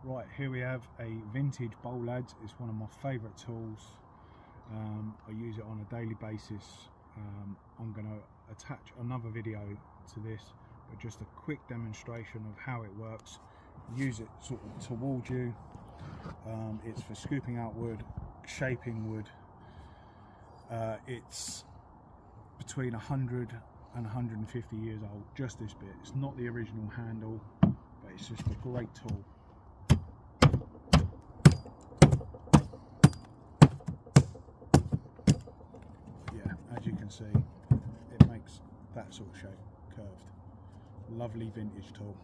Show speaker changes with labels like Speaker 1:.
Speaker 1: Right, here we have a vintage bowl adze. It's one of my favourite tools. I use it on a daily basis. I'm going to attach another video to this, but just a quick demonstration of how it works. Use it sort of towards you. It's for scooping out wood, shaping wood. It's between 100 and 150 years old, just this bit. It's not the original handle, but it's just a great tool. Yeah, as you can see, it makes that sort of shape, curved. Lovely vintage tool.